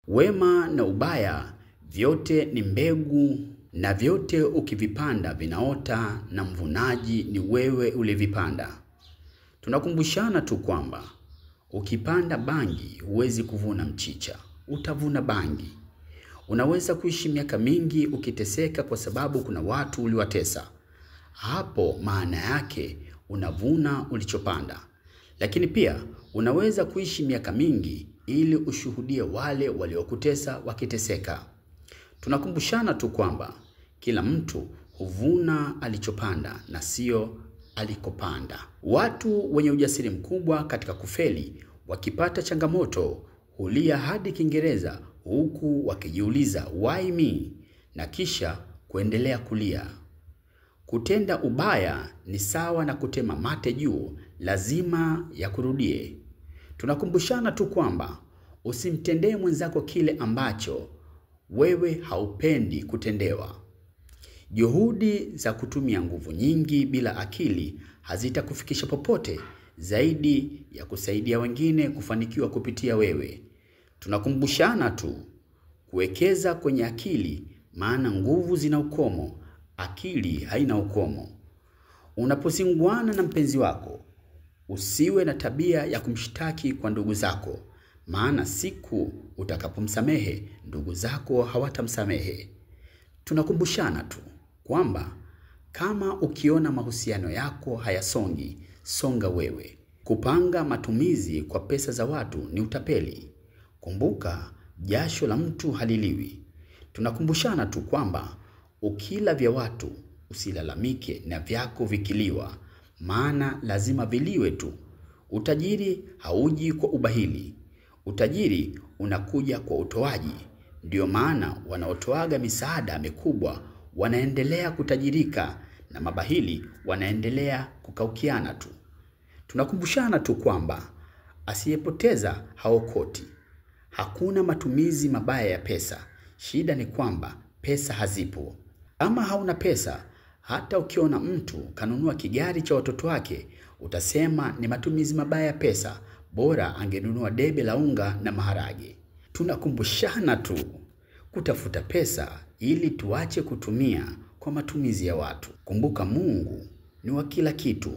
Wema na ubaya vyote ni mbegu, na vyote ukivipanda vinaota, na mvunaji ni wewe ulivipanda. Tunakumbushana tu kwamba ukipanda bangi huwezi kuvuna mchicha, utavuna bangi. Unaweza kuishi miaka mingi ukiteseka kwa sababu kuna watu uliwatesa. Hapo maana yake unavuna ulichopanda. Lakini pia unaweza kuishi miaka mingi ili ushuhudie wale waliokutesa wakiteseka. Tunakumbushana tu kwamba kila mtu huvuna alichopanda na sio alikopanda. Watu wenye ujasiri mkubwa katika kufeli wakipata changamoto hulia hadi Kiingereza huku wakijiuliza why me, na kisha kuendelea kulia. Kutenda ubaya ni sawa na kutema mate juu, lazima yakurudie. Tunakumbushana tu kwamba usimtendee mwenzako kile ambacho wewe haupendi kutendewa. Juhudi za kutumia nguvu nyingi bila akili hazitakufikisha popote zaidi ya kusaidia wengine kufanikiwa kupitia wewe. Tunakumbushana tu kuwekeza kwenye akili, maana nguvu zina ukomo, akili haina ukomo. Unaposinguana na mpenzi wako, usiwe na tabia ya kumshtaki kwa ndugu zako, maana siku utakapomsamehe ndugu zako hawatamsamehe. Tunakumbushana tu kwamba kama ukiona mahusiano yako hayasongi, songa wewe. Kupanga matumizi kwa pesa za watu ni utapeli. Kumbuka, jasho la mtu haliliwi. Tunakumbushana tu kwamba ukila vya watu usilalamike na vyako vikiliwa, maana lazima viliwe tu. Utajiri hauji kwa ubahili. Utajiri unakuja kwa utoaji. Ndio maana wanaotoaga misaada mikubwa wanaendelea kutajirika na mabahili wanaendelea kukaukiana tu. Tunakumbushana tu kwamba asiyepoteza haokoti. Hakuna matumizi mabaya ya pesa. Shida ni kwamba pesa hazipo. Ama hauna pesa, hata ukiona mtu kanunua kigari cha watoto wake, utasema ni matumizi mabaya ya pesa, bora angenunua debe la unga na maharage. Tunakumbushana tu kutafuta pesa ili tuache kutumia kwa matumizi ya watu. Kumbuka Mungu ni wa kila kitu,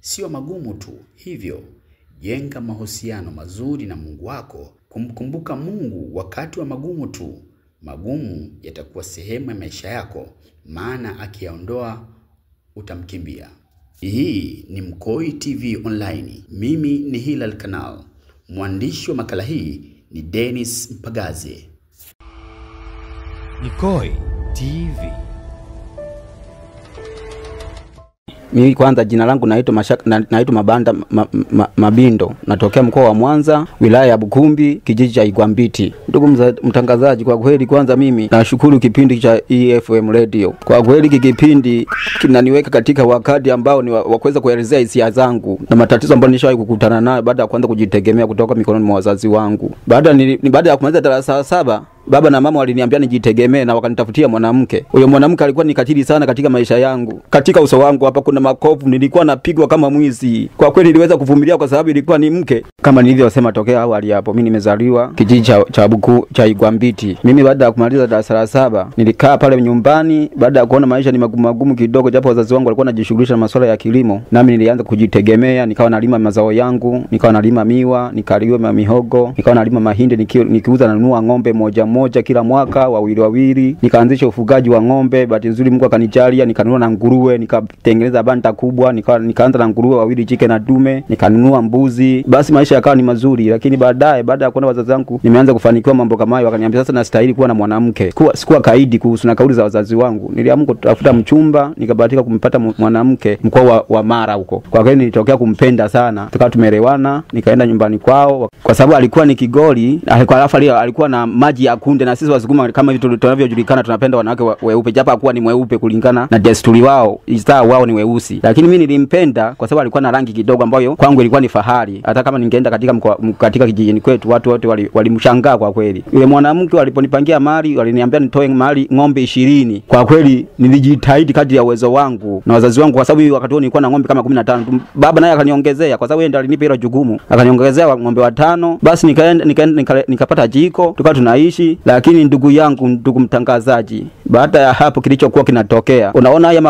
sio magumu tu. Hivyo jenga mahusiano mazuri na Mungu wako. Kumkumbuka Mungu wakati wa magumu tu. Magumu yatakuwa sehemu ya maisha yako, maana akiyaondoa utamkimbia. Hii ni Mkoi TV Online. Mimi ni Hilal Kanal. Mwandishi wa makala hii ni Dennis Mpagaze. Mkoi TV. Mimi kwanza jina langu naitwa Mabanda Mabindo, natokea mkoa wa Mwanza, wilaya ya Bukumbi, kijiji cha Igwambiti. Ndugu mtangazaji, kwa kweli kwanza mimi nashukuru kipindi cha EFM Radio. Kwa kweli kipindi kinaniweka katika wakati ambao ni wa kuweza kuelezea hisia zangu na matatizo ambayo nishawahi kukutana nayo baada ya kuanza kujitegemea kutoka mikononi mwa wazazi wangu. Baada ya kumaliza darasa 7, baba na mama waliniambia nijitegemee na wakanitafutia mwanamke. Huyo mwanamke alikuwa ni katili sana katika maisha yangu. Katika uso wangu hapa kuna makovu, nilikuwa napigwa kama mwizi. Kwa kweli niliweza kuvumilia kwa sababu ilikuwa ni mke. Kama nilivyosema tokea awali hapo, mimi nimezaliwa kijiji cha Igwambiti. Mimi baada ya kumaliza darasa 7, nilikaa pale nyumbani baada ya kuona maisha ni magumu kidogo, japo wazazi wangu walikuwa wanajishughulisha na masuala ya kilimo. Nami nilianza kujitegemea, nikawa nalima mazao yangu, nikawa nalima miwa, nikalima mihogo, nikawa nalima mahindi, nikiuza na nunua ng'ombe moja kila mwaka, wawili. Nikaanzisha ufugaji wa ng'ombe. Bahati nzuri Mungu akanijalia, nikanunua na nguruwe, nikatengeneza banda kubwa, nikaanza na nguruwe 2 jike na dume, nikanunua mbuzi. Basi maisha yakawa ni mazuri. Lakini baada ya kuona wazazi wangu nimeanza kufanikiwa mambo kama hayo, wakaniambia sasa nastahili kuwa na mwanamke. Sikuwa kaidi kuhusu na kauli za wazazi wangu. Niliamua kutafuta mchumba, nikabahatika kumpata mwanamke mkoa wa Mara huko. Kwa kweli nilitokea kumpenda sana. Tukawa tumeelewana, nikaenda nyumbani kwao kwa sababu alikuwa ni Kigoli, alikuwa na maji ya Makunde, na sisi Wasukuma kama vitu tunavyojulikana tunapenda wanawake weupe, japo hakuwa ni mweupe kulingana na desturi wao, istaa wao ni weusi. Lakini mimi nilimpenda kwa sababu alikuwa na rangi kidogo ambayo kwangu ilikuwa ni fahari. Hata kama ningeenda katika kijijini kwetu, watu wote walimshangaa kwa kweli. Yule mwanamke waliponipangia mali, waliniambia nitoe mali ng'ombe 20. Kwa kweli nilijitahidi kadri ya uwezo wangu na wazazi wangu, kwa sababu wakati huo nilikuwa na ng'ombe kama 15. Baba naye akaniongezea kwa sababu yeye ndiye alinipa hilo jukumu. Akaniongezea ng'ombe 5. Basi nikapata jiko, tukawa tunaishi. Lakini ndugu mtangazaji, baada ya hapo kilichokuwa kinatokea, unaona haya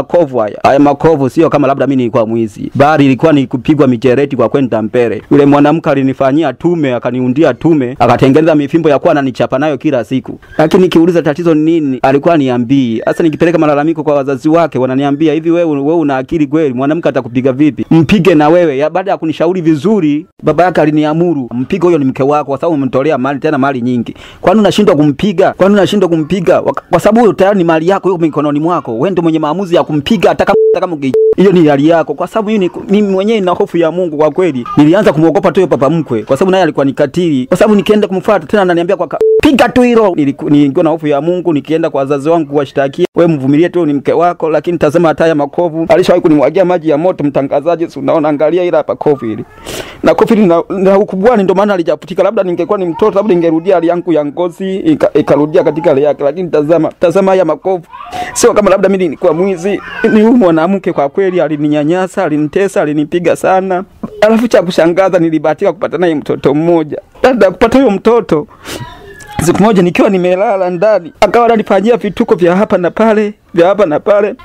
makovu sio kama labda mimi nilikuwa mwizi, bali ilikuwa ni kupigwa mijereti kwa kwenda mbele. Yule mwanamke alinifanyia tume, akaniundia tume, akatengeneza mifimbo ya kuwa ananichapa nayo kila siku. Lakini nikiuliza tatizo ni nini, alikuwa niambii. Sasa nikipeleka malalamiko kwa wazazi wake, wananiambia hivi, wewe una akili kweli? Mwanamke atakupiga vipi? Mpige na wewe. Baada ya kunishauri vizuri, baba yake aliniamuru, mpige huyo, ni mke wako, kwa sababu umemtolea mali, tena mali nyingi. Kwani unashindwa kumpiga? Kwa sababu huyo tayari ni mali yako, yuko mikononi mwako. Wewe ndio mwenye maamuzi ya kumpiga, hata kama hiyo ni hali yako. Kwa sababu mimi mwenyewe nina hofu ya Mungu kwa kweli. Nilianza kumuogopa tu papa mkwe, kwa sababu naye alikuwa nikatili. Kwa sababu nikienda kumfuata tena ananiambia piga tu hilo. Nilikuwa na hofu ya Mungu, nikienda kwa wazazi wangu kuwashtakia, wewe mvumilie tu, ni mke wako. Lakini tazama hata ya makovu, alishawahi kunimwagia maji ya moto, mtangazaji, unaona, angalia ila hapa kovu hili. Na kovu hili na ukubwani, ndio maana alijafutika. Labda ningekuwa ni mtoto, labda ningerudia hali yangu ya ngozi ikarudia katika hali yake. Lakini tazama haya makovu. Sio kama labda mimi nilikuwa mwizi. Ni huyu mwanamke kwa kweli alininyanyasa, alinitesa, alinipiga sana. Alafu cha kushangaza, nilibahatika kupata naye mtoto mmoja. Baada ya kupata huyo mtoto, siku moja nikiwa nimelala ndani, akawa ananifanyia vituko vya hapa na pale.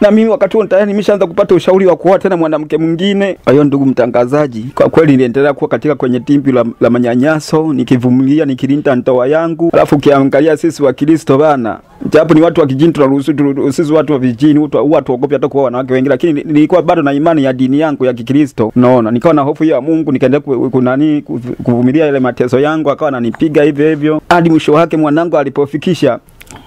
Na mimi wakati huo tayari nimeshaanza kupata ushauri wa kuoa tena mwanamke mwingine. Kwa hiyo ndugu mtangazaji, kwa kweli niliendelea kuwa katika kwenye timbi la manyanyaso, nikivumilia, nikilinda ndoa yangu. Alafu kiangalia sisi wa Kristo bana, japo ni watu wa kijini, tunaruhusu sisi watu wa vijijini watu waogope hata kuoa wanawake wengi, lakini nilikuwa bado na imani ya dini yangu ya Kikristo. Unaona, nikawa na hofu ya Mungu, nikaendelea kuvumilia ile mateso yangu. Akawa ananipiga hivyo hadi mwisho wake mwanangu alipofikisha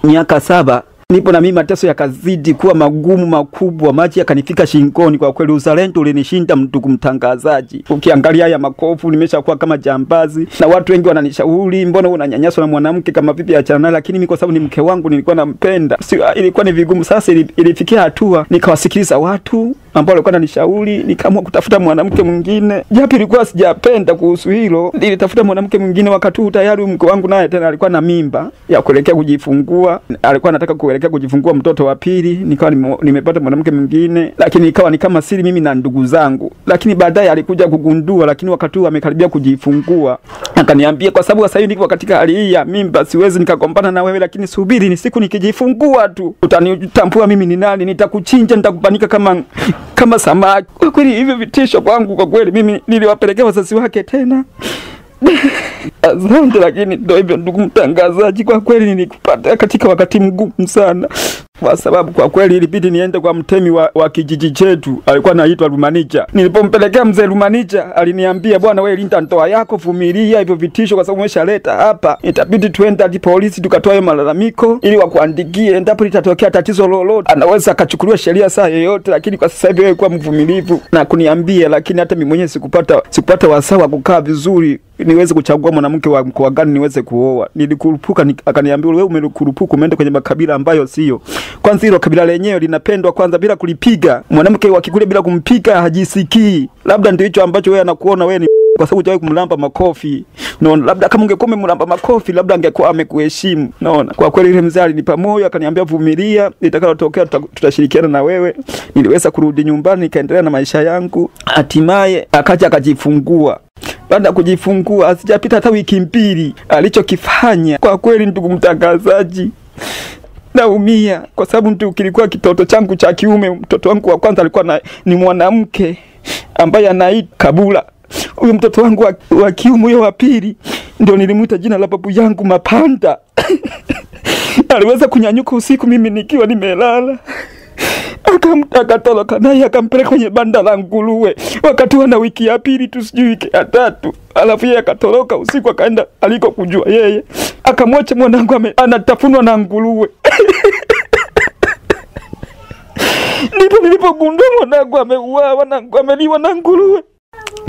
miaka 7. Nipo na mimi mateso yakazidi kuwa magumu makubwa, maji yakanifika shingoni. Kwa kweli uzalendo ulinishinda ndugu mtangazaji. Ukiangalia haya makovu, nimeshakuwa kama jambazi, na watu wengi wananishauri, mbona unanyanyaswa na mwanamke kama vipi, achana naye. Lakini mimi kwa sababu ni mke wangu, nilikuwa nampenda, ilikuwa ni vigumu. Sasa ilifikia hatua nikawasikiliza watu ambao walikuwa wananishauri, nikaamua kutafuta mwanamke mwingine. Japo ilikuwa sijapenda kuhusu hilo, nilitafuta mwanamke mwingine. Wakati huu tayari mke wangu naye tena alikuwa na mimba ya kuelekea kujifungua, alikuwa anataka kuelekea kujifungua mtoto wa pili. Nikawa nimepata mwanamke mwingine, lakini ikawa ni kama siri mimi na ndugu zangu. Lakini baadaye alikuja kugundua, lakini wakati huu amekaribia kujifungua, akaniambia, kwa sababu sasa hivi niko katika hali hii ya mimba, siwezi nikagombana na wewe, lakini subiri ni siku nikijifungua tu utanitambua mimi ni nani, nitakuchinja, nitakupanika kama samaki. Kwa kweli hivyo vitisho kwangu, kwa kweli mimi niliwapelekea wazazi wake tena. Asante. Lakini ndio hivyo ndugu mtangazaji, kwa kweli nilikupata katika wakati mgumu sana, kwa sababu kwa kweli ilibidi niende kwa mtemi wa kijiji chetu, alikuwa anaitwa Rumanicha. Nilipompelekea mzee Rumanicha, aliniambia, bwana wewe linda ndoa yako, vumilia hivyo vitisho, kwa sababu umeshaleta hapa, itabidi tuende hadi polisi tukatoe malalamiko ili wakuandikie, endapo litatokea tatizo lolote anaweza akachukuliwa sheria saa yoyote. Lakini kwa sasa hivi wewe kuwa mvumilivu na kuniambia. Lakini hata mimi mwenyewe sikupata wasaa kukaa vizuri niweze kuchagua mwanamke wa mkoa gani niweze kuoa. Nilikurupuka, akaniambia, wewe umekurupuka, umeenda kwenye makabila ambayo sio. Kwanza hilo kabila lenyewe linapendwa kwanza bila kulipiga. Mwanamke wa Kikuria bila kumpiga hajisikii. Labda ndio hicho ambacho wewe anakuona wewe ni kwa sababu hujawahi kumlamba makofi. Unaona, labda kama ungekuwa umemlamba makofi, labda angekuwa amekuheshimu. Unaona, kwa kweli ile mzee alinipa moyo, akaniambia, vumilia, itakayotokea tutashirikiana na wewe. Niliweza kurudi nyumbani, nikaendelea na maisha yangu. Hatimaye akaja akajifungua. Baada kujifungua asijapita hata wiki 2, alichokifanya kwa kweli ndugu mtangazaji, naumia, kwa sababu ndio kilikuwa kitoto changu cha kiume. Mtoto wangu wa kwanza alikuwa ni mwanamke ambaye anaitwa Kabula. Huyo mtoto wangu wa kiume huyo wa pili ndio nilimuita jina la babu yangu Mapanda. Aliweza kunyanyuka usiku mimi nikiwa nimelala, akatoroka naye akampeleka kwenye banda la nguruwe. Wakati wana wiki ya 2 tu, sijui wiki ya 3, alafu yeye akatoroka usiku akaenda aliko kujua yeye, akamwacha mwanangu anatafunwa na nguruwe. Ndipo nilipogundua mwanangu ameuawa na ameliwa na nguruwe.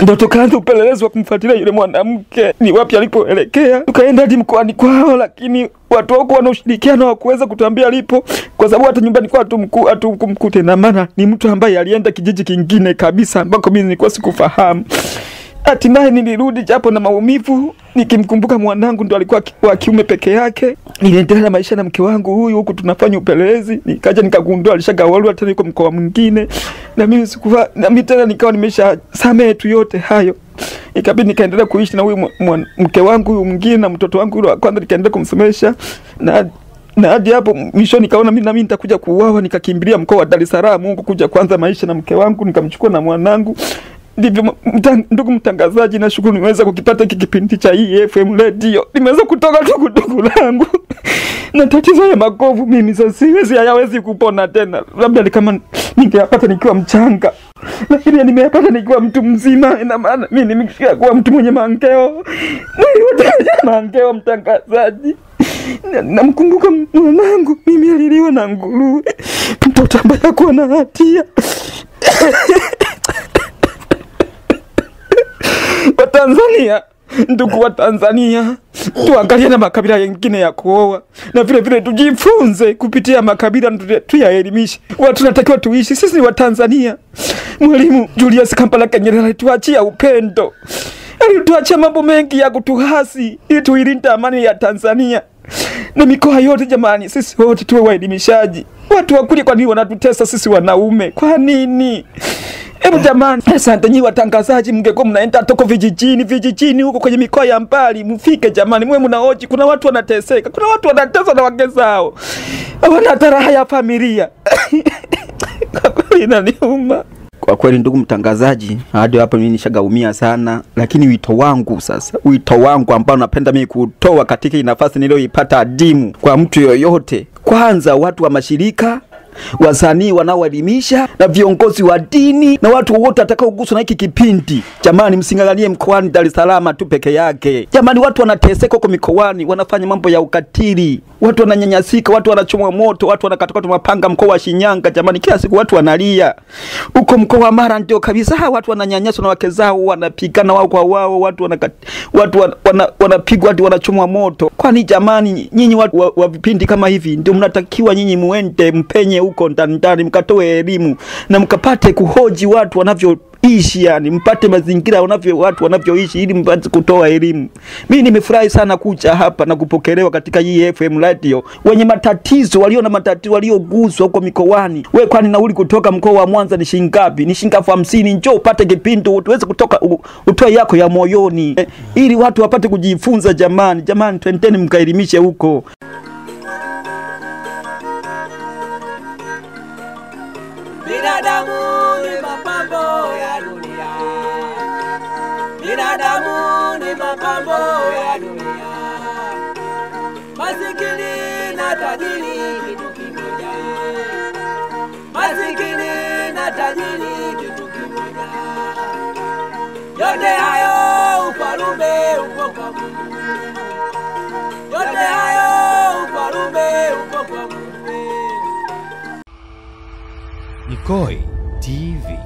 Ndio tukaanza upelelezi wa kumfuatilia yule mwanamke, ni wapi alipoelekea. Tukaenda hadi mkoani kwao, lakini watu wako wana ushirikiano wa kuweza kutuambia alipo, kwa sababu hata nyumbani kwa kumkute, na maana ni mtu ambaye alienda kijiji kingine kabisa ambako mimi nilikuwa sikufahamu. Hatimaye nilirudi japo na maumivu, nikimkumbuka mwanangu ndo alikuwa wa kiume peke yake. Niliendelea na maisha na mke wangu huyu huku tunafanya upelelezi. Nikaja nikagundua alishagawalu tena yuko mkoa mwingine, na mimi sikufa, na mimi tena nikawa nimeshasamehe tu yote hayo. Ikabidi nikaendelea kuishi na huyu mke wangu huyu mwingine na mtoto wangu yule wa kwanza, nikaendelea kumsomesha na hadi hapo mwisho nikaona mimi na mimi nitakuja kuuawa. Nikakimbilia mkoa wa Dar es Salaam huko kuja kwanza maisha na mke wangu, nikamchukua na mwanangu. Ndivyo ndugu mtangazaji, na shukuru nimeweza kukipata hiki kipindi cha FM Radio. Nimeweza kutoka tukutuku langu na tatizo ya makovu mimi sasa siwezi, hayawezi kupona tena. Labda kama ningeyapata nikiwa mchanga, lakini nimeyapata nikiwa mtu mzima. Ina maana mimi nimeshikia kuwa mtu mwenye mangeo. Mwili wote mangeo mtangazaji. Namkumbuka mwanangu mimi aliliwa na nguruwe, mtoto ambaye hakuwa na hatia. Watanzania, ndugu wa Tanzania, tuangalie na makabila mengine ya kuoa, na vile vile tujifunze kupitia makabila, tuyaelimishe. Watu tunatakiwa tuishi, sisi ni wa Tanzania. Mwalimu Julius Kambarage Nyerere tuachia upendo. Alituachia mambo mengi ya kutuhasi ili tuilinde amani ya Tanzania na mikoa yote. Jamani, sisi wote tuwe waelimishaji. Watu wakuli kwa nini wanatutesa sisi wanaume? Kwa nini? Hebu jamani, asante nyinyi watangazaji, mngekuwa mnaenda toko vijijini huko kwenye mikoa ya mbali, mfike jamani, mwe mnaoji kuna watu wanateseka, kuna watu wanateswa na wake zao, hawana taraha ya familia. Kwa kweli inaniuma. Kwa kweli ndugu mtangazaji, hadi hapo mimi nishagaumia sana, lakini wito wangu ambao napenda mimi kutoa katika nafasi niliyoipata adimu kwa mtu yoyote, kwanza watu wa mashirika, wasanii wanaoelimisha, na viongozi wa dini, na watu wote watakaoguswa na hiki kipindi. Jamani, msingalalie mkoani Dar es Salaam tu peke yake. Jamani, watu wanateseka huko mikoani, wanafanya mambo ya ukatili, watu wananyanyasika, watu wanachomwa moto, watu wanakatwa mapanga mkoa wa Shinyanga. Jamani, kila siku watu wanalia. Huko mkoa wa Mara ndio kabisa, watu wananyanyaswa na wake zao, wanapigana wao kwa wao, watu wanapigwa hadi wanachomwa moto. Kwani jamani, nyinyi watu wa vipindi kama hivi ndio mnatakiwa nyinyi muende mpenye huko ndani, mkatoe elimu na mkapate kuhoji watu wanavyoishi, yani mpate mazingira watu wanavyoishi ili mpate kutoa elimu. Mimi nimefurahi sana kuja hapa na kupokelewa katika hii FM Radio. Wenye matatizo, walio na matatizo, walioguswa huko mikoani. Wewe kwani nauli kutoka mkoa wa Mwanza ni shilingi ngapi? Ni shilingi 50. Njoo upate kipindi uweze kutoka utoe yako ya moyoni ili watu wapate kujifunza. Jamani, twendeni mkaelimishe huko. Binadamu ni mapambo ya dunia. Binadamu ni mapambo ya dunia. Masikini na tajiri kitu kimoja. Masikini na tajiri kitu kimoja. Yote hayo ufalme uko kwa Mungu. Yote hayo ufalme uko kwa Mungu. Nikoi TV.